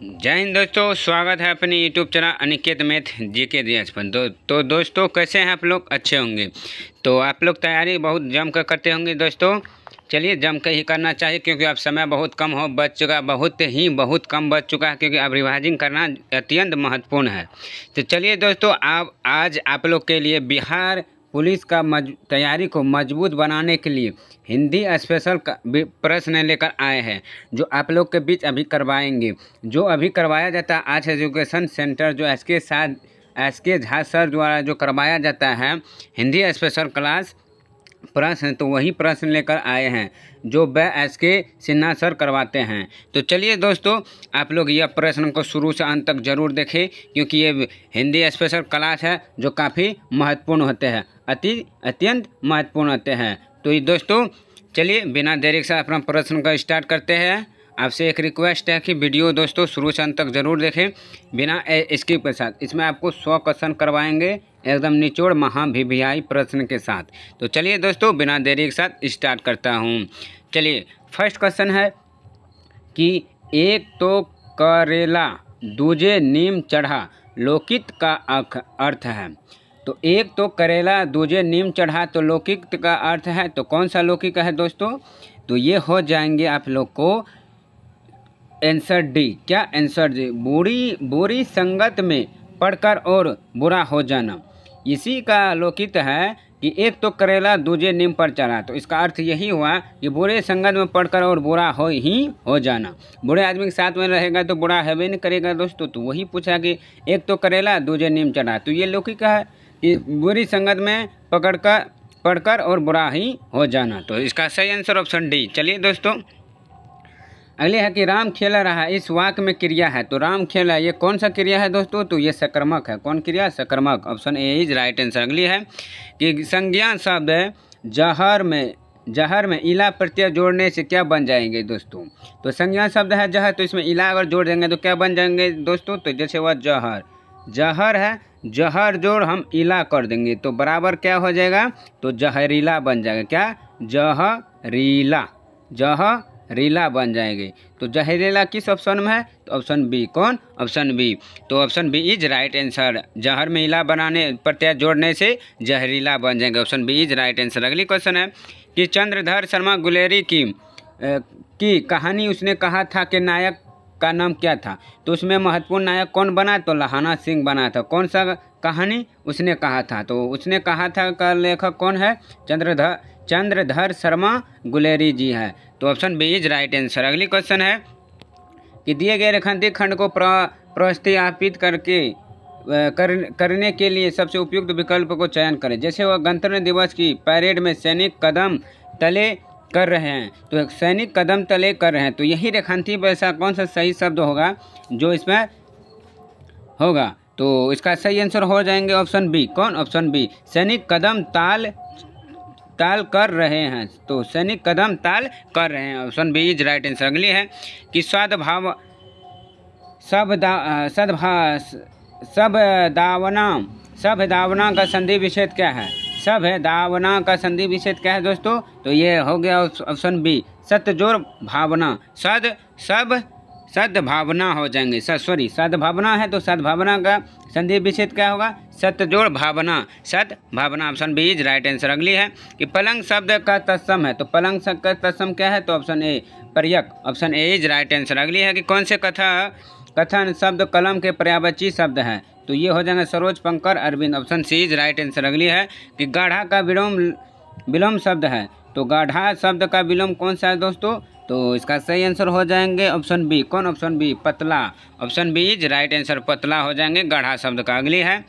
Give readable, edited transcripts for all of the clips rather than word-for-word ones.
जय हिंद दोस्तों, स्वागत है अपने YouTube channel Aniket math GK Riyaz पर। तो दोस्तों कैसे हैं आप लोग? अच्छे होंगे। तो आप लोग तैयारी बहुत जम कर करते होंगे दोस्तों। चलिए जम कर ही करना चाहिए, क्योंकि अब समय बहुत कम बच चुका, बहुत कम बच चुका है, क्योंकि अब रिवाइजिंग करना अत्यंत महत्वपूर्ण है। तो चलिए दोस्तों, आज आप लोग के लिए बिहार पुलिस का तैयारी को मजबूत बनाने के लिए हिंदी स्पेशल प्रश्न लेकर आए हैं, जो आप लोग के बीच अभी करवाएंगे। जो अभी करवाया जाता है आज एजुकेशन सेंटर, जो एस के झा सर द्वारा जो करवाया जाता है हिंदी स्पेशल क्लास प्रश्न, तो वही प्रश्न लेकर आए हैं जो एस.के. सिन्हा सर करवाते हैं। तो चलिए दोस्तों, आप लोग यह प्रश्न को शुरू से अंत तक जरूर देखें, क्योंकि ये हिंदी स्पेशल क्लास है जो काफ़ी महत्वपूर्ण होते हैं, अत्यंत महत्वपूर्ण होते हैं। तो ये दोस्तों चलिए बिना देरी से अपना प्रश्न का स्टार्ट करते हैं। आपसे एक रिक्वेस्ट है कि वीडियो दोस्तों शुरू से अंत तक जरूर देखें बिना स्किप के साथ। इसमें आपको 100 क्वेश्चन करवाएंगे एकदम निचोड़ महाभिभियाई प्रश्न के साथ। तो चलिए दोस्तों बिना देरी के साथ स्टार्ट करता हूं। चलिए फर्स्ट क्वेश्चन है कि एक तो करेला दूजे नीम चढ़ा, लौकिक का अर्थ है। तो एक तो करेला दूजे नीम चढ़ा, तो लौकिक का अर्थ है, तो कौन सा लौकिक है दोस्तों? तो ये हो जाएंगे आप लोग को आंसर डी। क्या आंसर डी? बुरी संगत में पढ़कर और बुरा हो जाना, इसी का लौकिक है कि एक तो करेला दूजे नीम पर चढ़ा। तो इसका अर्थ यही हुआ कि बुरे संगत में पढ़कर और बुरा हो जाना। बुरे आदमी के साथ में रहेगा तो बुरा है नहीं करेगा दोस्तों। तो वही पूछा कि एक तो करेला दूजे नीम चढ़ा, तो ये लौकिक है कि बुरी संगत में पढ़कर और बुरा ही हो जाना। तो इसका सही आंसर ऑप्शन डी। चलिए दोस्तों अगले है कि राम खेल रहा, इस वाक्य में क्रिया है। तो राम खेला, ये कौन सा क्रिया है दोस्तों? तो ये सकर्मक है। कौन क्रिया? सकर्मक। Option A is right answer. अगली है कि संज्ञा शब्द जहर में इला प्रत्यय जोड़ने से क्या बन जाएंगे दोस्तों? तो संज्ञा शब्द है जहर, तो इसमें इला अगर जोड़ देंगे तो क्या बन जाएंगे दोस्तों? तो जैसे वह जहर है, जहर जोड़ हम इला कर देंगे तो बराबर क्या हो जाएगा? तो जहरीला बन जाएगा। क्या? जहरीला बन जाएंगे। तो जहरीला किस ऑप्शन में है? तो ऑप्शन बी। कौन? Option B. तो option B is right answer. जहर में इला बनाने प्रत्यय जोड़ने से जहरीला बन जाएंगे। Option B is right answer. अगली क्वेश्चन है कि चंद्रधर शर्मा गुलेरी की कहानी उसने कहा था कि नायक का नाम क्या था? तो उसमें महत्वपूर्ण नायक कौन बना? तो लहाना सिंह बना था। कौन सा कहानी उसने कहा था? तो उसने कहा था का लेखक कौन है? चंद्रधर शर्मा गुलेरी जी है। तो option B is right answer. अगली क्वेश्चन है कि दिए गए रेखांकित खंड को प्रतिस्थापित करने के लिए सबसे उपयुक्त विकल्प को चयन करें। जैसे वह गणतंत्र दिवस की परेड में सैनिक कदम तले कर रहे हैं, तो सैनिक कदम तले कर रहे हैं, तो यही रेखांकित वैसा कौन सा सही शब्द होगा जो इसमें होगा? तो इसका सही आंसर हो जाएंगे ऑप्शन बी। कौन? Option B. सैनिक कदम ताल कर रहे हैं, तो सैनिक कदम ताल कर रहे हैं। Option B is right answer. अगली है कि सभदावना का संधि विच्छेद क्या है? सभदावना का संधि विच्छेद क्या है दोस्तों? तो ये हो गया ऑप्शन बी, सतजोड़ भावना। सद्भावना हो जाएंगे। सद्भावना है, तो सद्भावना का संधि विच्छेद क्या होगा? सतजोड़ भावना, सद्भावना। Option B is right answer. अगली है कि पलंग शब्द का तत्सम है। तो पलंग शब्द का तत्सम क्या है? तो ऑप्शन ए पर्यक। Option A is right answer. अगली है कि कौन से कथन शब्द कलम के पर्यायवाची शब्द है? तो ये हो जाएगा सरोज, पंकर, अरविंद। Option C is right answer. अगली है कि गाढ़ा का विलोम शब्द है। तो गाढ़ा शब्द का विलोम कौन सा है दोस्तों? तो इसका सही आंसर हो जाएंगे ऑप्शन बी। कौन? ऑप्शन बी, पतला। Option B is right answer. पतला हो जाएंगे गाढ़ा शब्द का। अगली है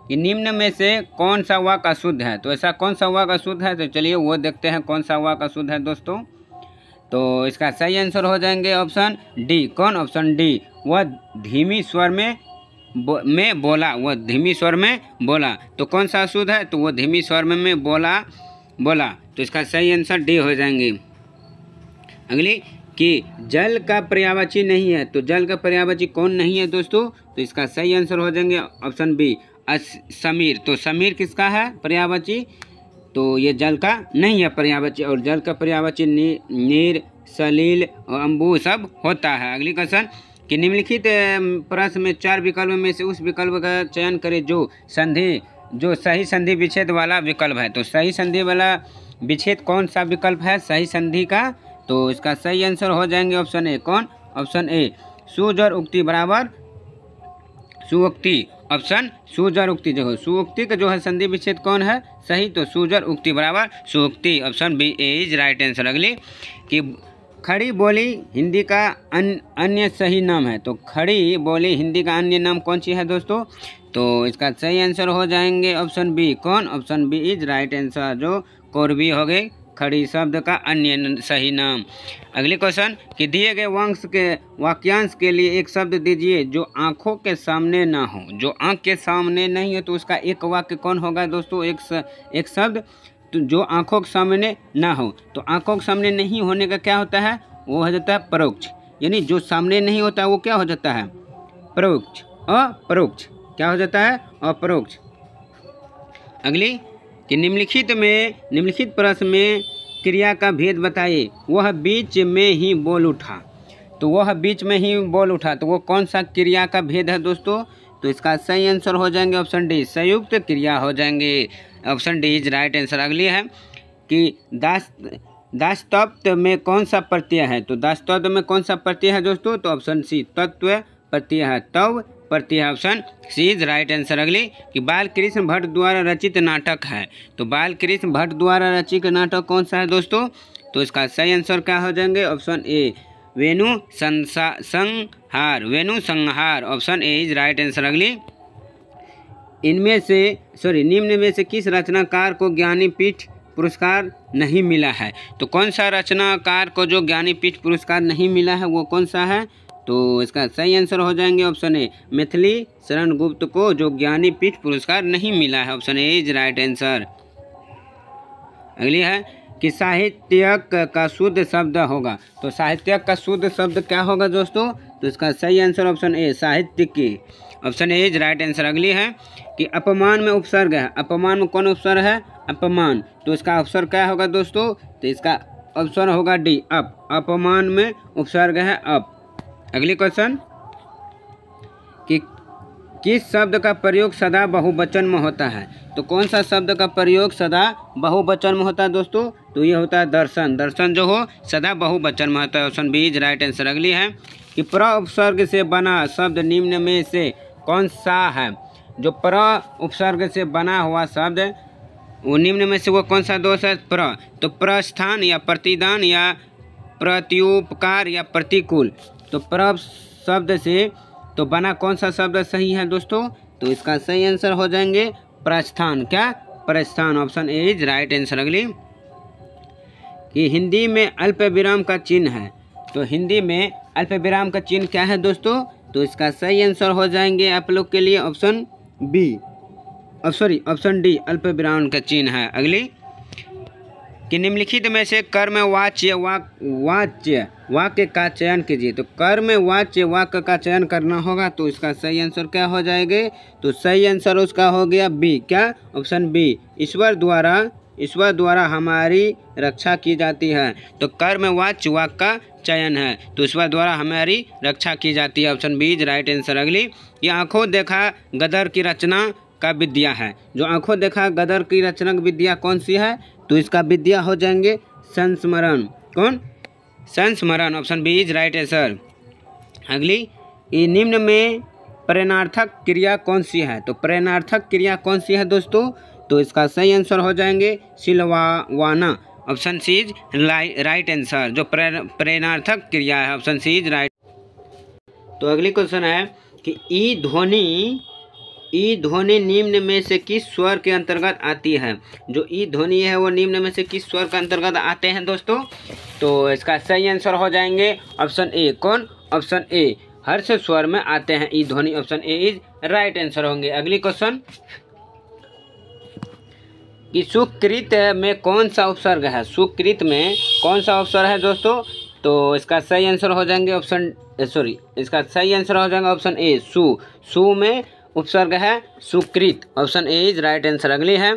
कि निम्न में से कौन सा वाक्य अशुद्ध है? तो ऐसा कौन सा वाक्य अशुद्ध है? तो चलिए वो देखते हैं कौन सा वाक्य अशुद्ध है दोस्तों। तो इसका सही आंसर हो जाएंगे ऑप्शन डी। कौन? Option D. वह धीमी स्वर में बोला। वह धीमी स्वर में बोला, तो कौन सा अशुद्ध है? तो वो धीमी स्वर में बोला। तो इसका सही आंसर डी हो जाएंगे। अगली कि जल का पर्यायवाची नहीं है। तो जल का पर्यायवाची कौन नहीं है दोस्तों? तो इसका सही आंसर हो जाएंगे ऑप्शन बी, समीर। तो समीर किसका है पर्यायवाची? तो ये जल का नहीं है पर्यायवाची, और जल का पर्यायवाची नीर, सलील और अम्बु सब होता है। अगली क्वेश्चन कि निम्नलिखित प्रश्न में 4 विकल्प में से उस विकल्प का चयन करें जो सही संधि विच्छेद वाला विकल्प है। तो सही संधि वाला विच्छेद कौन सा विकल्प है सही संधि का? तो इसका सही आंसर हो जाएंगे ऑप्शन ए। कौन? ऑप्शन ए सूज और उक्ति बराबर सुउक्ति। ऑप्शन सूज और उक्ति। देखो सुउक्ति का जो है संधि विच्छेद कौन है सही? तो सूज और उक्ति बराबर सुउक्ति। Option B is right answer. अगली कि खड़ी बोली हिंदी का अन्य सही नाम है। तो खड़ी बोली हिंदी का अन्य नाम कौन सी है दोस्तों? तो इसका सही आंसर हो जाएंगे ऑप्शन बी। कौन? Option B is right answer. जो कोरवी हो गई खड़ी शब्द का अन्य सही नाम। अगली क्वेश्चन कि दिए गए वाक्यांश के लिए एक शब्द दीजिए जो आंखों के सामने ना हो। जो आंख के सामने नहीं है तो उसका एक वाक्य कौन होगा दोस्तों? एक शब्द तो जो आंखों के सामने ना हो। तो आंखों के सामने नहीं होने का क्या होता है? वो हो जाता है परोक्ष। यानी जो सामने नहीं होता है वो क्या हो जाता है? परोक्ष। अपरोक्ष क्या हो जाता है? अपरोक्ष। अगली कि निम्नलिखित प्रश्न में क्रिया का भेद बताइए। वह बीच में ही बोल उठा। तो वह बीच में ही बोल उठा तो वो कौन सा क्रिया का भेद है दोस्तों? तो इसका सही आंसर हो जाएंगे ऑप्शन डी संयुक्त क्रिया हो जाएंगे। Option D is right answer. अगली है कि दास्तत्व में कौन सा प्रत्यय है? तो दास्तत्व में कौन सा प्रत्यय है दोस्तों? तो ऑप्शन सी तत्व प्रत्यय है। तव प्रत्यय है। Option C is right answer. अगली कि बाल कृष्ण भट्ट द्वारा रचित नाटक है। तो बाल कृष्ण भट्ट द्वारा रचित नाटक कौन सा है दोस्तों? तो इसका सही आंसर क्या हो जाएंगे? ऑप्शन ए वेणु संहार। वेणु संहार। Option A is right answer. अगली निम्न में से किस रचनाकार को ज्ञानीपीठ पुरस्कार नहीं मिला है? तो कौन सा रचनाकार को जो ज्ञानीपीठ पुरस्कार नहीं मिला है वो कौन सा है? तो इसका सही आंसर हो जाएंगे ऑप्शन ए मैथिली शरण गुप्त को जो ज्ञानीपीठ पुरस्कार नहीं मिला है। Option A is right answer. अगली है कि साहित्यक का शुद्ध शब्द होगा। तो साहित्यक का शुद्ध शब्द क्या होगा दोस्तों? तो इसका सही आंसर ऑप्शन ए साहित्यिकी। Option A is right answer. अगली है कि अपमान में उपसर्ग है। अपमान में कौन उपसर्ग है? अपमान। तो इसका उपसर्ग क्या होगा दोस्तों? तो इसका ऑप्शन होगा डी अप। अपमान में उपसर्ग है अप। अगली क्वेश्चन कि किस शब्द का प्रयोग सदा बहुवचन में होता है? तो कौन सा शब्द का प्रयोग सदा बहुवचन में होता है दोस्तों? तो ये होता है दर्शन। दर्शन जो हो सदा बहुवचन में होता है। Option B is right answer. अगली है कि प्र उपसर्ग से बना शब्द निम्न में से कौन सा है? जो प्र उपसर्ग से बना हुआ शब्द वो निम्न में से वो कौन सा दोष है? प्र। तो प्रस्थान या प्रतिदान या प्रत्युपकार या प्रतिकूल। तो प्र शब्द से तो बना कौन सा शब्द सही है दोस्तों? तो इसका सही आंसर हो जाएंगे प्रस्थान। क्या? प्रस्थान। Option A is right answer. अगली कि हिंदी में अल्प विराम का चिन्ह है। तो हिंदी में अल्प विराम का चिन्ह क्या है दोस्तों? तो इसका सही आंसर हो जाएंगे आप लोग के लिए ऑप्शन बी ऑप्शन डी अल्प विराम का चिन्ह है। अगली कि निम्नलिखित में से कर्मवाच्य वाक्य का चयन कीजिए। तो कर्मवाच्य वाक्य का चयन करना होगा। तो इसका सही आंसर क्या हो जाएगा? तो सही आंसर उसका हो गया बी। क्या? ऑप्शन बी ईश्वर द्वारा हमारी रक्षा की जाती है। तो कर्मवाच्य वाक्य का चयन है तो ईश्वर द्वारा हमारी रक्षा की जाती है। Option B is right answer. अगली ये आंखों देखा गदर की रचना का विद्या है। जो आंखों देखा गदर की रचना की विद्या कौन सी है? तो इसका विद्या हो जाएंगे संस्मरण। कौन? संस्मरण। Option B is right answer. अगली ये निम्न में प्रेरणार्थक क्रिया कौन सी है? तो प्रेरणार्थक क्रिया कौन सी है दोस्तों? तो इसका सही आंसर हो जाएंगे सिलवाना। Option C is right answer. जो प्रेरणार्थक क्रिया है ऑप्शन सी इज राइट। तो अगली क्वेश्चन है कि ई ध्वनि निम्न में से किस स्वर के अंतर्गत आती है? जो ई ध्वनि है वो निम्न में से किस स्वर के अंतर्गत आते हैं दोस्तों? तो इसका सही आंसर हो जाएंगे ऑप्शन ए। कौन? ऑप्शन ए हर्ष स्वर में आते हैं ई ध्वनि। Option A is right answer होंगे। अगली क्वेश्चन कि सुकृत में कौन सा उपसर्ग है? सुकृत में कौन सा उपसर्ग है दोस्तों? तो इसका सही आंसर हो जाएंगे इसका सही आंसर हो जाएगा ऑप्शन ए सु में उपसर्ग है सुकृत। Option A is right answer. अगली है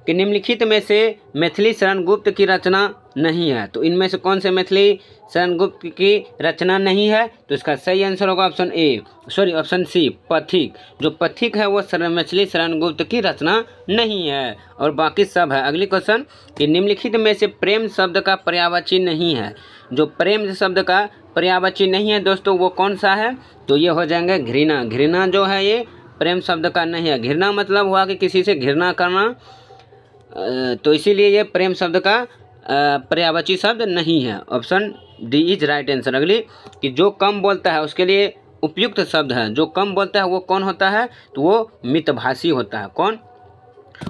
कि निम्नलिखित में से मैथिली शरण गुप्त की रचना नहीं है। तो इनमें से कौन से मैथिली शरण गुप्त की रचना नहीं है? तो इसका सही आंसर होगा ऑप्शन सी पथिक। जो पथिक है वो मैथिली शरण गुप्त की रचना नहीं है और बाकी सब है। अगली क्वेश्चन कि निम्नलिखित में से प्रेम शब्द का पर्यायवाची नहीं है। जो प्रेम शब्द का पर्यायवाची नहीं है दोस्तों वो कौन सा है? तो ये हो जाएंगे घृणा। घृणा जो है ये प्रेम शब्द का नहीं है। घृणा मतलब हुआ कि किसी से घृणा करना, तो इसीलिए ये प्रेम शब्द का पर्यायवाची शब्द नहीं है। Option D is right answer. अगली कि जो कम बोलता है उसके लिए उपयुक्त शब्द है। जो कम बोलता है वो कौन होता है? तो वो मितभाषी होता है। कौन?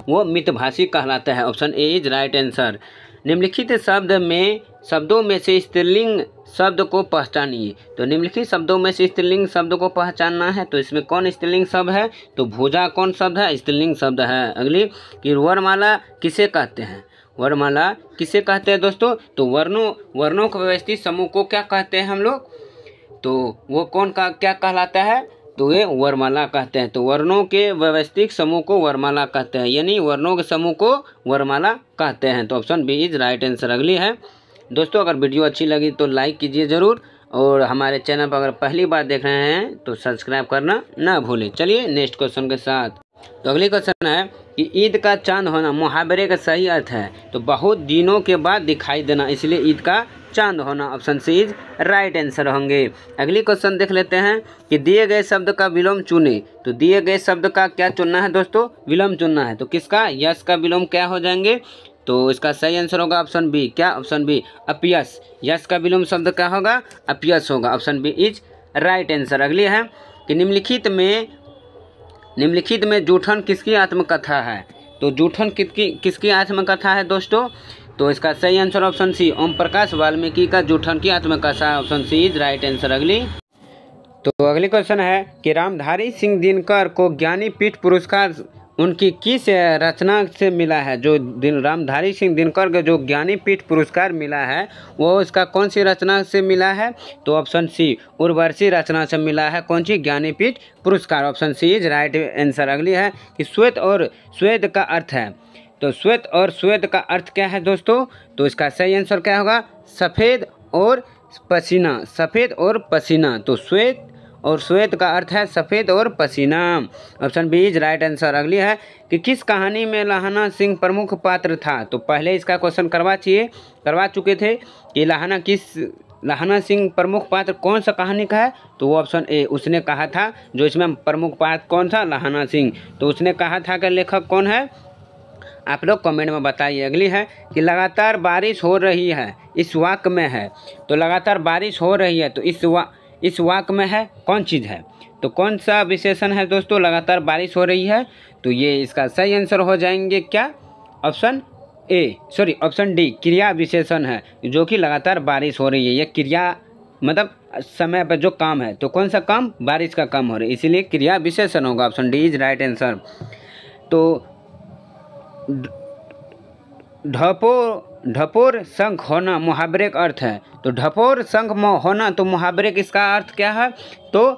वो मितभाषी कहलाता है। Option A is right answer. निम्नलिखित शब्दों में से स्त्रीलिंग शब्द को पहचानिए। तो निम्नलिखित शब्दों में से स्त्रीलिंग शब्द को पहचानना है। तो इसमें कौन स्त्रीलिंग शब्द है? तो भुजा कौन शब्द है? स्त्रीलिंग शब्द है। अगली कि वरमाला किसे कहते हैं? वरमाला किसे कहते हैं दोस्तों? तो वर्णों के व्यवस्थित समूह को क्या कहते हैं हम लोग? तो वो कौन का क्या कहलाता है? तो ये वरमाला कहते हैं। तो वर्णों के व्यवस्थित समूह को वरमाला कहते हैं, यानी वर्णों के समूह को वरमाला कहते हैं। तो option B is right answer. अगली है दोस्तों, अगर वीडियो अच्छी लगी तो लाइक कीजिए ज़रूर और हमारे चैनल पर अगर पहली बार देख रहे हैं तो सब्सक्राइब करना ना भूलें। चलिए नेक्स्ट क्वेश्चन के साथ। तो अगली क्वेश्चन है कि ईद का चांद होना मुहावरे का सही अर्थ है। तो बहुत दिनों के बाद दिखाई देना, इसलिए ईद का चांद होना। Option C is right answer होंगे। अगली क्वेश्चन देख लेते हैं कि दिए गए शब्द का विलोम चुने। तो दिए गए शब्द का क्या चुनना है दोस्तों? विलोम चुनना है। तो किसका? यश का विलोम क्या हो जाएंगे? तो इसका सही आंसर होगा ऑप्शन बी। क्या? ऑप्शन बी अपयश। यश का विलोम शब्द क्या होगा? अपयश होगा। Option B is right answer. अगली है कि निम्नलिखित में जूठन किसकी आत्मकथा है? तो जूठन किसकी आत्मकथा है दोस्तों? तो इसका सही answer option C Om Prakash Valmiki का जूठन की आत्मकथा है। Option C is right answer. तो अगली क्वेश्चन है कि रामधारी सिंह दिनकर को ज्ञानीपीठ पुरस्कार उनकी किस रचना से मिला है? जो रामधारी सिंह दिनकर को जो ज्ञानीपीठ पुरस्कार मिला है वो उसका कौन सी रचना से मिला है? तो ऑप्शन सी उर्वशी रचना से मिला है। कौन सी? ज्ञानीपीठ पुरस्कार। Option C is right answer. अगली है कि श्वेत और श्वेत का अर्थ है। तो श्वेत और श्वेत का अर्थ क्या है दोस्तों? तो इसका सही आंसर क्या होगा? सफ़ेद और पसीना। सफ़ेद और पसीना। तो श्वेत और श्वेत का अर्थ है सफ़ेद और पसीना। Option B is right answer. अगली है कि किस कहानी में लाहना सिंह प्रमुख पात्र था? तो पहले इसका क्वेश्चन करवा चुके थे कि लाहना सिंह प्रमुख पात्र कौन सा कहानी का है? तो वो ऑप्शन ए उसने कहा था। जो इसमें प्रमुख पात्र कौन था? लाहना सिंह। तो उसने कहा था कि लेखक कौन है? आप लोग कमेंट में बताइए। अगली है कि लगातार बारिश हो रही है इस वाक्य में है। तो लगातार बारिश हो रही है तो इस वाक्य में है कौन चीज़ है? तो कौन सा विशेषण है दोस्तों? लगातार बारिश हो रही है। तो ये इसका सही आंसर हो जाएंगे क्या? ऑप्शन डी क्रिया विशेषण है, जो कि लगातार बारिश हो रही है। ये क्रिया मतलब समय पर जो काम है। तो कौन सा काम? बारिश का काम हो रही है, इसीलिए क्रिया विशेषण होगा। Option D is right answer. तो ढपोर शंख होना मुहावरे का अर्थ है। तो ढपोर शंख होना तो मुहावरे किसका अर्थ क्या है? तो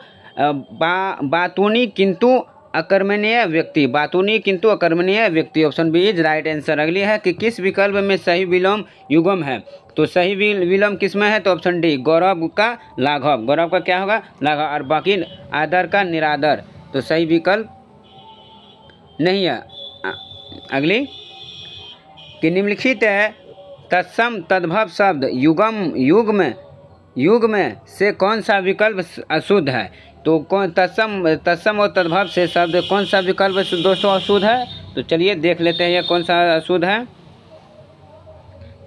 बातूनी किंतु अकर्मणीय व्यक्ति। बातूनी किंतु अकर्मणीय व्यक्ति। Option B is right answer. अगली है कि किस विकल्प में सही विलोम युग्म है? तो सही विलोम किस में है? तो ऑप्शन डी गौरव का लाघव। गौरव का क्या होगा? लाघव। और बाकी आदर का निरादर। तो सही विकल्प नहीं है। अगली कि निम्नलिखित है तत्सम तद्भव शब्द युग्म से कौन सा विकल्प अशुद्ध है? तो कौन तत्सम और तद्भव से शब्द कौन सा विकल्प दोस्तों अशुद्ध है? तो चलिए देख लेते हैं ये कौन सा अशुद्ध है।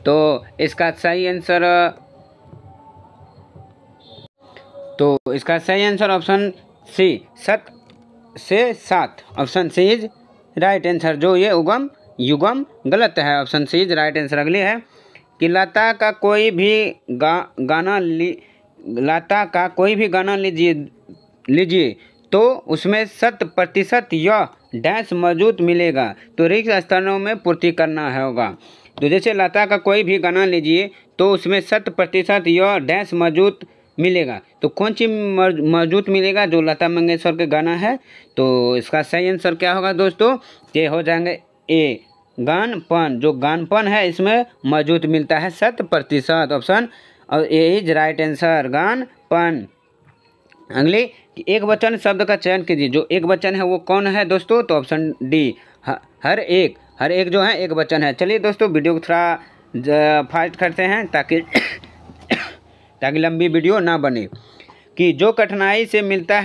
तो इसका सही आंसर ऑप्शन सी सत से सात। Option C is right answer. जो ये युगम गलत है। Option C is right answer. अगली है कि लता का कोई भी गाना लीजिए तो उसमें 100% यह डैश मौजूद मिलेगा। तो रिक्त स्थानों में पूर्ति करना होगा। तो जैसे लता का कोई भी गाना लीजिए तो उसमें 100% यह डैश मौजूद मिलेगा। तो कौन सी मौजूद मिलेगा? जो लता मंगेशकर के गाना है। तो इसका सही आंसर क्या होगा दोस्तों? ये हो जाएंगे ए गानपन, जो गानपन है इसमें मौजूद मिलता है 100%। ऑप्शन और ए इज राइट आंसर, गानपन। अगली, एक वचन शब्द का चयन कीजिए। जो एक वचन है वो कौन है दोस्तों? तो ऑप्शन डी, हर एक जो है एक वचन है। चलिए दोस्तों, वीडियो को थोड़ा फास्ट करते हैं ताकि ताकि लंबी वीडियो ना बने। कि जो कठिनाई से मिलता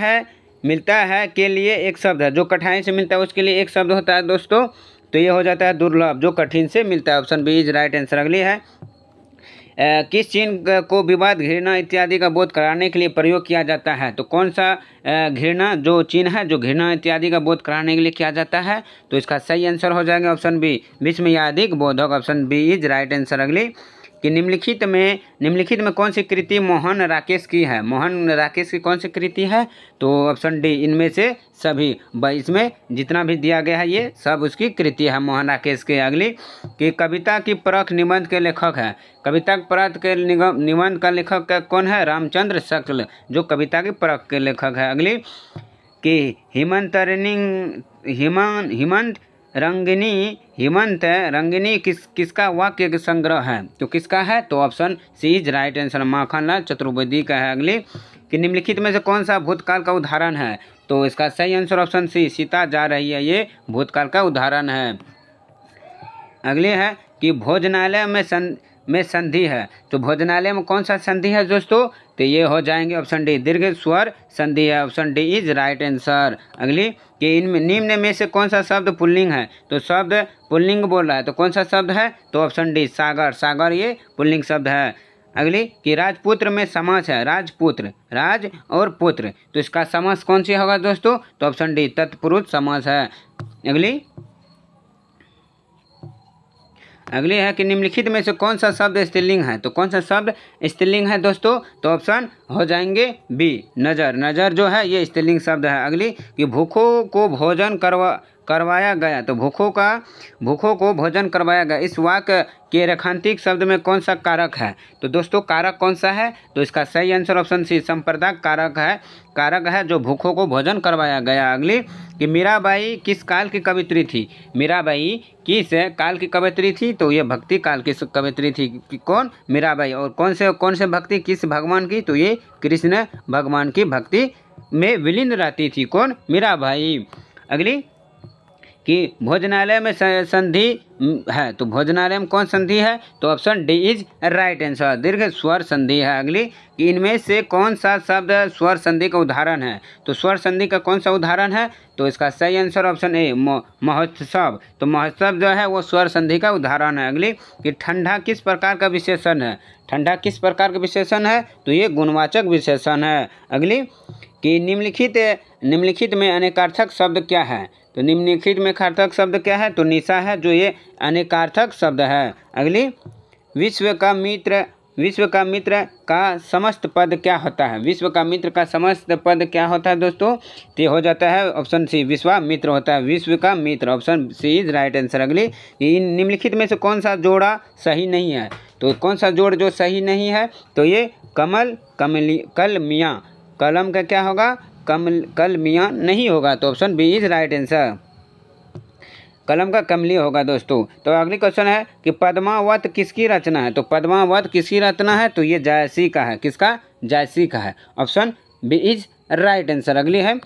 है के लिए एक शब्द है। जो कठिनाई से मिलता है उसके लिए एक शब्द होता है दोस्तों, तो ये हो जाता है दुर्लभ, जो कठिन से मिलता है। Option B is right answer. अगली है, किस चिन्ह को विवाद, घृणा इत्यादि का बोध कराने के लिए प्रयोग किया जाता है? तो कौन सा घृणा जो चिन्ह है जो घृणा इत्यादि का बोध कराने के लिए किया जाता है? तो इसका सही आंसर हो जाएगा ऑप्शन बी, विस्मयादिक बोधक। Option B is right answer. अगली, कि निम्नलिखित में कौन सी कृति मोहन राकेश की है? मोहन राकेश की कौन सी कृति है? तो ऑप्शन डी, इनमें से सभी। इसमें जितना भी दिया गया है ये सब उसकी कृति है, मोहन राकेश के। अगली, कि कविता की परख निबंध के लेखक है। कविता की परख के निबंध का लेखक कौन है? रामचंद्र शुक्ल, जो कविता की परख के लेखक है। अगली, कि हिमंत रंगिनी किसका वाक्य का संग्रह है? तो किसका है? तो option C is right answer, Makhanlal Chaturvedi का है। अगली, कि निम्नलिखित में से कौन सा भूतकाल का उदाहरण है? तो इसका सही आंसर ऑप्शन सी, सीता जा रही है, ये भूतकाल का उदाहरण है। अगली है, कि भोजनालय में संधि है। तो भोजनालय में कौन सा संधि है दोस्तों? तो ये हो जाएंगे ऑप्शन डी, दीर्घ स्वर संधि है। Option D is right answer. अगली, कि इनमें निम्न में से कौन सा शब्द पुल्लिंग है? तो शब्द पुल्लिंग बोल रहा है, तो कौन सा शब्द है? तो ऑप्शन डी, सागर। सागर ये पुल्लिंग शब्द है। अगली, कि राजपुत्र में समास है। राजपुत्र, राज और पुत्र, तो इसका समास कौन सी होगा दोस्तों? तो ऑप्शन डी, तत्पुरुष समास है। अगली है, कि निम्नलिखित में से कौन सा शब्द स्त्रीलिंग है? तो कौन सा शब्द स्त्रीलिंग है दोस्तों? तो ऑप्शन हो जाएंगे बी, नजर। नजर जो है ये स्त्रीलिंग शब्द है। अगली, कि भूखों को भोजन करवाया गया। तो भूखों को भोजन करवाया गया, इस वाक्य के रेखांतिक शब्द में कौन सा कारक है? तो दोस्तों कारक कौन सा है? तो इसका सही आंसर ऑप्शन सी, संप्रदाय कारक है जो भूखों को भोजन करवाया गया। अगली, कि मीराबाई किस काल की कवित्री थी? मीराबाई किस काल की कवित्री थी? तो ये भक्ति काल की कवित्री थी। कि कौन? मीराबाई। और कौन से भक्ति, किस भगवान की? तो ये कृष्ण भगवान की भक्ति में विलीन रहती थी। कौन? मीराबाई। अगली, कि भोजनालय में संधि है। तो भोजनालय में कौन संधि है? तो option D is right answer, दीर्घ स्वर संधि है। अगली, कि इनमें से कौन सा शब्द स्वर संधि का उदाहरण है? तो स्वर संधि का कौन सा उदाहरण है? तो इसका सही आंसर ऑप्शन ए, महोत्सव। तो महोत्सव जो है वो स्वर संधि का उदाहरण है। अगली, कि ठंडा किस प्रकार का विशेषण है? ठंडा किस प्रकार का विशेषण है? तो ये गुणवाचक विशेषण है। अगली, कि निम्नलिखित में अनेकार्थक शब्द क्या है? तो निम्नलिखित में अनेकार्थक शब्द क्या है? तो निशा है, जो ये अनेकार्थक शब्द है। अगली, विश्व का मित्र का समस्त पद क्या होता है? विश्व का मित्र का समस्त पद क्या होता है दोस्तों? तो ये हो जाता है ऑप्शन सी, विश्वामित्र होता है, विश्व का मित्र। Option C is right answer. अगली, इन निम्नलिखित में से कौन सा जोड़ा सही नहीं है? तो कौन सा जोड़ जो सही नहीं है? तो ये कलमियाँ, कलम का क्या होगा? कलमियाँ नहीं होगा। तो option B is right answer, कलम का कमली होगा दोस्तों। तो अगली क्वेश्चन है, कि पद्मावत किसकी रचना है? तो पद्मावत किसकी रचना है? तो ये जायसी का है। किसका? जायसी का है। Option B is right answer. अगली है,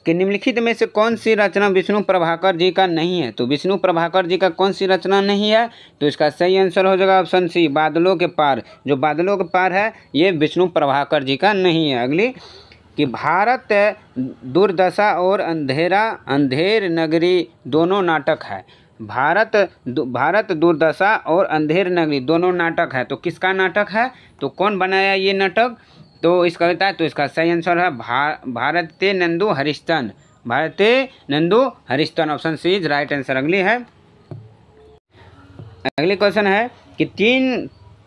कि निम्नलिखित में से कौन सी रचना विष्णु प्रभाकर जी का नहीं है? तो विष्णु प्रभाकर जी का कौन सी रचना नहीं है? तो इसका सही आंसर हो जाएगा ऑप्शन सी, बादलों के पार। जो बादलों के पार है ये विष्णु प्रभाकर जी का नहीं है। अगली, कि भारत दुर्दशा और अंधेर नगरी दोनों नाटक है। भारत दुर्दशा और अंधेर नगरी दोनों नाटक है, तो किसका नाटक है? तो कौन बनाया ये नाटक? तो इस कविता है, तो इसका सही आंसर है Bharatendu Harishchandra. Option C is right answer. अगली है, अगली क्वेश्चन है, कि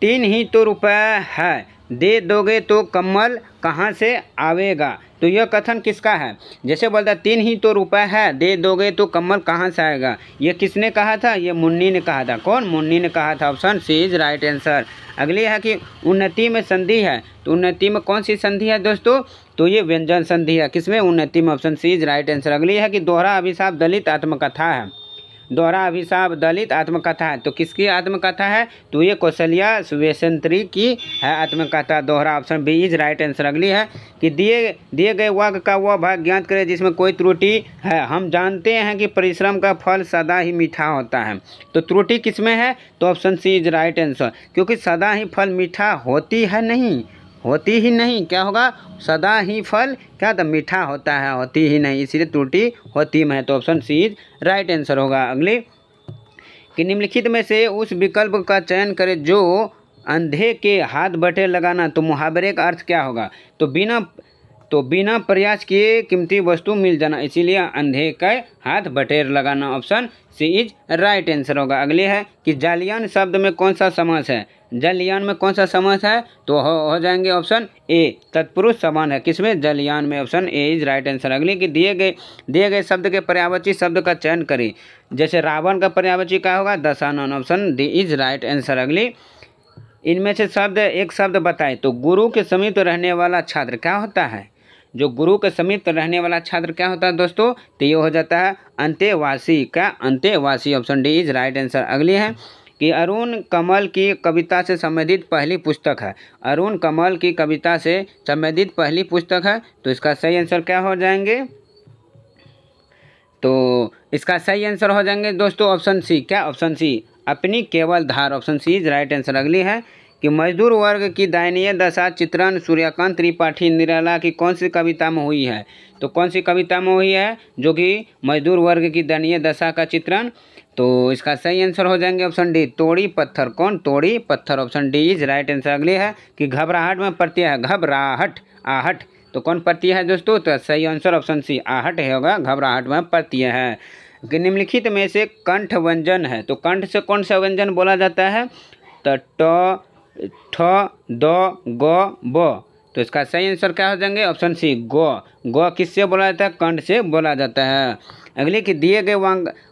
तीन ही तो रुपए है, दे दोगे तो कमल कहाँ से आवेगा? तो यह कथन किसका है? जैसे बोलता 3 ही तो रुपए है, दे दोगे तो कमल कहाँ से आएगा? ये किसने कहा था? ये मुन्नी ने कहा था। कौन? मुन्नी ने कहा था। Option C is right answer. अगली है, कि उन्नति में संधि है। तो उन्नति में कौन सी संधि है दोस्तों? तो ये व्यंजन संधि है। किसमें? उन्नति में। Option C is right answer. अगली है, कि दोहरा अभिशाप दलित आत्मकथा है। दोहरा अभिशाप दलित आत्मकथा है। तो किसकी आत्मकथा है? तो ये कौशल्या सुवेशंत्री की है आत्मकथा। दोहरा option B is right answer. अगली है कि दिए गए वाक्य का वह भाग ज्ञात करें जिसमें कोई त्रुटि है। हम जानते हैं कि परिश्रम का फल सदा ही मीठा होता है। तो त्रुटि किसमें है? तो option C is right answer, क्योंकि सदा ही फल मीठा होती ही नहीं, क्या होगा? सदा ही फल क्या था? मीठा होता है, होती ही नहीं, इसीलिए त्रुटि होती में है। तो option C is right answer होगा। अगली कि निम्नलिखित में से उस विकल्प का चयन करें जो अंधे के हाथ बटेर लगाना। तो मुहावरे का अर्थ क्या होगा? तो बिना प्रयास किए कीमती वस्तु मिल जाना, इसीलिए अंधे का हाथ बटेर लगाना। Option C is right answer होगा। अगली है कि जालियान शब्द में कौन सा समास है? जलयान में कौन सा समास है? तो हो जाएंगे ऑप्शन ए तत्पुरुष समान है। किसमें? जलयान में। Option A is right answer. अगली कि दिए गए शब्द के पर्यायवाची शब्द का चयन करें। जैसे रावण का पर्यायवाची क्या होगा? Dashanan. Option D is right answer. अगली इनमें से एक शब्द बताएं। तो गुरु के समीप रहने वाला छात्र क्या होता है? जो गुरु के समीप रहने वाला छात्र क्या होता है दोस्तों? तो ये हो जाता है अंतेवासी। क्या? अंतेवासी। Option D is right answer. अगली है कि अरुण कमल की कविता से संबंधित पहली पुस्तक है। अरुण कमल की कविता से संबंधित पहली पुस्तक है। तो इसका सही आंसर क्या हो जाएंगे? तो इसका सही आंसर हो जाएंगे दोस्तों ऑप्शन सी। क्या? ऑप्शन सी अपनी केवल धार। Option C is right answer. अगली है कि मजदूर वर्ग की दयनीय दशा चित्रण सूर्यकांत त्रिपाठी निराला की कौन सी कविता में हुई है? तो कौन सी कविता में हुई है जो कि मजदूर वर्ग की दयनीय दशा का चित्रण? तो इसका सही आंसर हो जाएंगे ऑप्शन डी तोड़ी पत्थर। कौन? तोड़ी पत्थर। Option D is right answer. अगली है कि घबराहट में प्रत्यय है। घबराहट, आहट। तो कौन प्रत्यय है दोस्तों? तो सही आंसर ऑप्शन सी आहट होगा। घबराहट में प्रत्यय है। कि निम्नलिखित में से कंठ व्यंजन है। तो कंठ से कौन सा व्यंजन बोला जाता है? तो ट, ठ, द, ग, ब। तो इसका सही आंसर क्या हो जाएंगे? ऑप्शन सी ग किससे बोला जाता है? कंठ से बोला जाता है। अगले कि दिए गए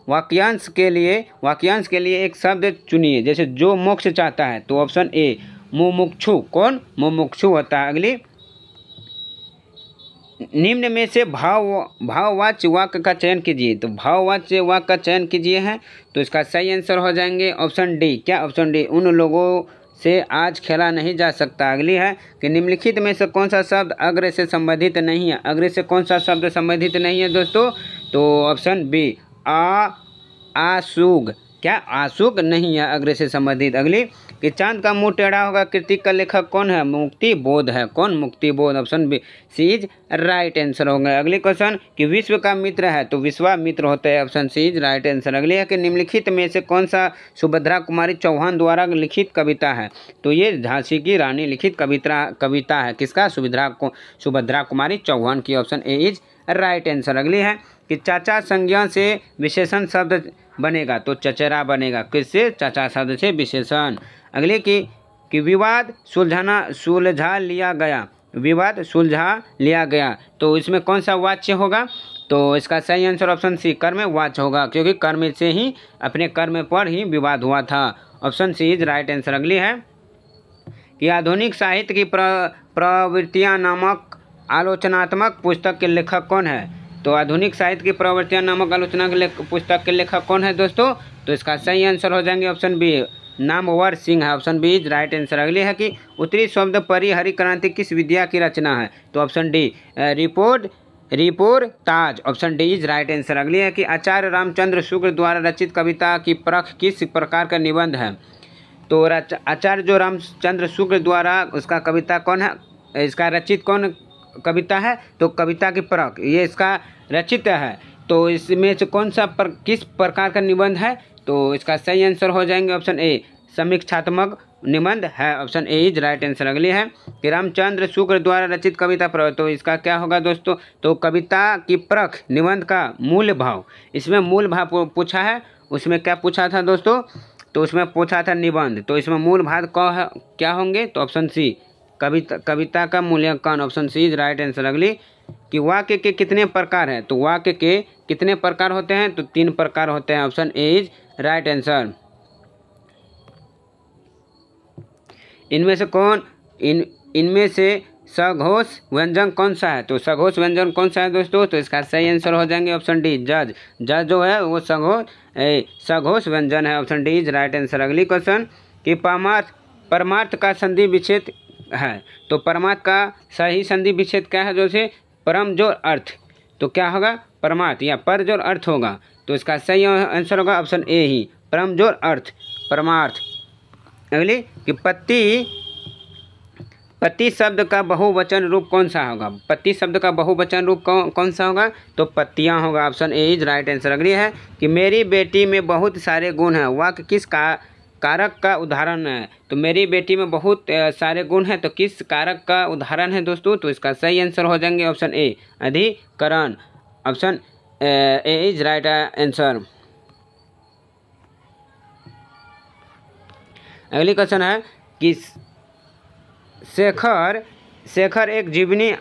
वाक्यांश के लिए एक शब्द चुनिए। जैसे जो मोक्ष चाहता है। तो ऑप्शन ए मुमुक्षु। कौन? मुमुक्षु होता है। अगली निम्न में से भाववाच्य वाक्य का चयन कीजिए। तो भाववाच्य वाक्य का चयन कीजिए है। तो इसका सही आंसर हो जाएंगे ऑप्शन डी। क्या? ऑप्शन डी उन लोगों से आज खेला नहीं जा सकता। अगली है कि निम्नलिखित में से कौन सा शब्द अग्र से संबंधित नहीं है? अग्र से कौन सा शब्द संबंधित नहीं है दोस्तों? तो ऑप्शन बी आशुग। क्या? आशुग नहीं है अग्र से संबंधित। अगली कि चांद का मुंह टेढ़ा होगा कृति का लेखक कौन है? मुक्ति बोध है। कौन? Muktibodh. Option B C is right answer होगा। अगले क्वेश्चन कि विश्व का मित्र है। तो विश्वामित्र होता है। Option C is right answer. अगली है कि निम्नलिखित में से कौन सा सुभद्रा कुमारी चौहान द्वारा लिखित कविता है? तो ये झांसी की रानी लिखित कविता है। किसका? सुभद्रा कुमारी चौहान की। Option A is right answer. अगली है कि चाचा संज्ञा से विशेषण शब्द बनेगा। तो चचेरा बनेगा। किससे? चाचा शब्द से विशेषण। अगले कि विवाद सुलझा लिया गया। विवाद सुलझा लिया गया। तो इसमें कौन सा वाच्य होगा? तो इसका सही आंसर ऑप्शन सी कर्म वाच्य होगा, क्योंकि कर्म से ही अपने कर्म पर ही विवाद हुआ था। Option C is right answer. अगली है कि आधुनिक साहित्य की प्रवृत्तियाँ नामक आलोचनात्मक पुस्तक के लेखक कौन है? तो आधुनिक साहित्य की प्रवृत्तियाँ नामक आलोचना के पुस्तक के लेखक कौन है दोस्तों? तो इसका सही आंसर हो जाएंगे ऑप्शन बी नामवर सिंह है। Option B is right answer. अगली है कि उत्तरी शब्द परी हरि क्रांति किस विद्या की रचना है? तो option D reportage. Option D is right answer. अगली है कि आचार्य रामचंद्र शुक्ल द्वारा रचित कविता की परख किस प्रकार का निबंध है? तो आचार्य जो रामचंद्र शुक्ल द्वारा उसका कविता कौन है? इसका रचित कौन कविता है? तो कविता की परख ये इसका रचित है। तो इसमें से कौन सा किस प्रकार का निबंध है? तो इसका सही आंसर हो जाएंगे ऑप्शन ए समीक्षात्मक निबंध है। Option A is right answer. अगली है कि रामचंद्र शुक्ल द्वारा रचित कविता परख। तो इसका क्या होगा दोस्तों? तो कविता की परख निबंध का मूल भाव। इसमें मूल भाव पूछा है। उसमें क्या पूछा था दोस्तों? तो उसमें पूछा था निबंध। तो इसमें मूल भाव क्या होंगे? तो ऑप्शन सी कविता का मूल्यांकन। Option C is right answer. अगली कि वाक्य के कितने प्रकार हैं? तो वाक्य के कितने प्रकार होते हैं? तो 3 प्रकार होते हैं। Option A is right answer. इनमें से सघोष व्यंजन कौन सा है? तो सघोष व्यंजन कौन सा है दोस्तों? तो इसका सही आंसर हो जाएंगे ऑप्शन डी जज। जज जो है वो सघोष व्यंजन है। Option D is right answer. अगली क्वेश्चन कि परमार्थ का संधि विच्छेद है। तो परमार्थ का सही संधि विच्छेद क्या है? जैसे परम जोड़ अर्थ, तो क्या होगा? परमार्थ या पर जोड़ अर्थ होगा। तो इसका सही आंसर होगा ऑप्शन ए ही, परम जोड़ अर्थ, परमार्थ। अगली कि पति शब्द का बहुवचन रूप कौन सा होगा? पति शब्द का बहुवचन रूप कौन सा होगा? तो पत्तियां होगा। Option A is right answer. अगली है कि मेरी बेटी में बहुत सारे गुण हैं, वाक्य किस कारक का उदाहरण है? तो मेरी बेटी में बहुत सारे गुण हैं, तो किस कारक का उदाहरण है दोस्तों? तो इसका सही आंसर हो जाएंगे ऑप्शन ए अधिकरण। Option A is right answer. अगली क्वेश्चन है कि शेखर एक जीवनी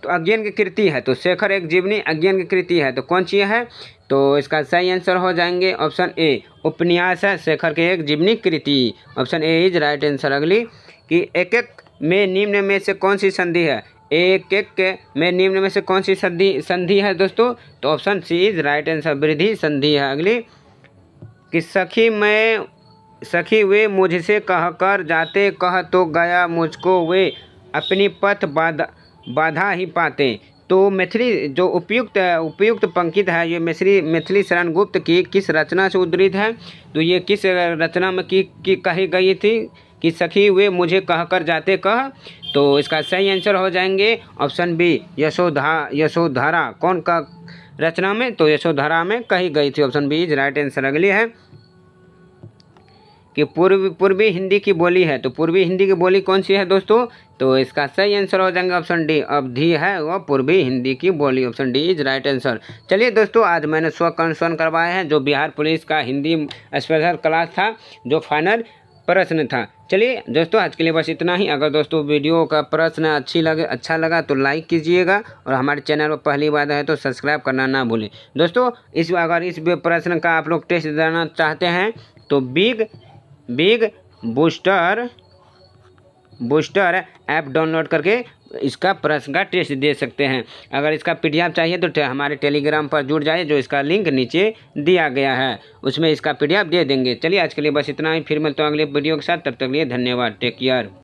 तो अज्ञान की कृति है। तो शेखर एक जीवनी अज्ञान की कृति है, तो कौन सी है? तो इसका सही आंसर हो जाएंगे ऑप्शन ए उपन्यास है शेखर के एक जीवनी कृति। Option A is right answer. अगली कि एक एक में निम्न में से कौन सी संधि है? एक एक में निम्न में से कौन सी संधि है दोस्तों? तो option C is right answer, वृद्धि संधि है। अगली कि सखी वे मुझसे कहकर जाते, कह तो गया मुझको वे अपनी पथ बाधा ही पाते। तो मैथिली जो उपयुक्त पंक्ति है ये मैथिली शरण गुप्त की किस रचना से उद्धृत है? तो ये किस रचना में की कही गई थी कि सखी वे मुझे कहकर जाते कह? तो इसका सही आंसर हो जाएंगे ऑप्शन बी यशोधरा। कौन का रचना में? तो यशोधरा में कही गई थी। Option B is right answer. अगली है कि पूर्वी हिंदी की बोली है। तो पूर्वी हिंदी की बोली कौन सी है दोस्तों? तो इसका सही आंसर हो जाएंगे ऑप्शन डी अवधी है वह पूर्वी हिंदी की बोली। Option D is right answer. चलिए दोस्तों, आज मैंने 100 क्वेश्चन करवाए हैं जो बिहार पुलिस का हिंदी स्पेशल क्लास था, जो फाइनल प्रश्न था। चलिए दोस्तों, आज के लिए बस इतना ही। अगर दोस्तों वीडियो का प्रश्न अच्छा लगा तो लाइक कीजिएगा, और हमारे चैनल पर पहली बार है तो सब्सक्राइब करना ना भूलें। दोस्तों अगर इस प्रश्न का आप लोग टेस्ट देना चाहते हैं तो बिग बूस्टर ऐप डाउनलोड करके इसका प्रश्न का टेस्ट दे सकते हैं। अगर इसका PDF चाहिए तो हमारे टेलीग्राम पर जुड़ जाइए, जो इसका लिंक नीचे दिया गया है, उसमें इसका PDF दे देंगे। चलिए आज के लिए बस इतना ही, फिर मिलता हूँ अगले वीडियो के साथ। तब तक के लिए धन्यवाद, टेक केयर।